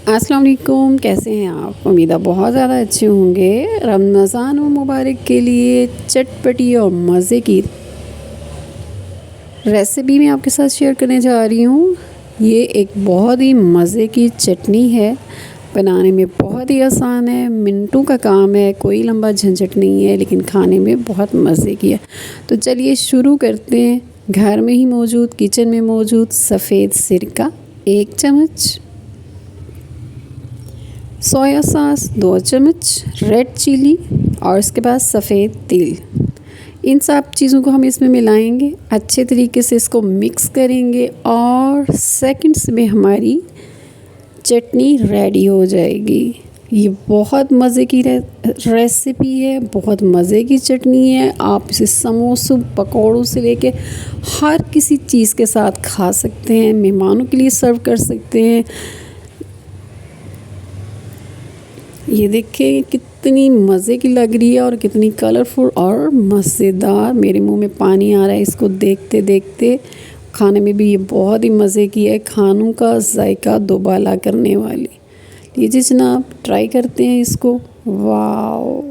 अस्सलाम वालेकुम, कैसे हैं आप? उम्मीद है बहुत ज़्यादा अच्छे होंगे। रमज़ान मुबारक के लिए चटपटी और मज़े की रेसिपी मैं आपके साथ शेयर करने जा रही हूँ। ये एक बहुत ही मज़े की चटनी है, बनाने में बहुत ही आसान है, मिनटों का काम है, कोई लंबा झंझट नहीं है, लेकिन खाने में बहुत मज़े की है। तो चलिए शुरू करते हैं। घर में ही मौजूद, किचन में मौजूद सफ़ेद सिरका 1 चम्मच, सोया सॉस 2 चम्मच, रेड चिली और इसके बाद सफ़ेद तिल। इन सब चीज़ों को हम इसमें मिलाएंगे, अच्छे तरीके से इसको मिक्स करेंगे और सेकंड्स में हमारी चटनी रेडी हो जाएगी। ये बहुत मज़े की रेसिपी है, बहुत मज़े की चटनी है। आप इसे समोसों पकौड़ों से लेके हर किसी चीज़ के साथ खा सकते हैं, मेहमानों के लिए सर्व कर सकते हैं। ये देखिए कितनी मज़े की लग रही है और कितनी कलरफुल और मज़ेदार। मेरे मुंह में पानी आ रहा है इसको देखते देखते। खाने में भी ये बहुत ही मज़े की है, खानों का जायका दोबाला करने वाली। लीजिए जनाब, ट्राई करते हैं इसको। वाओ।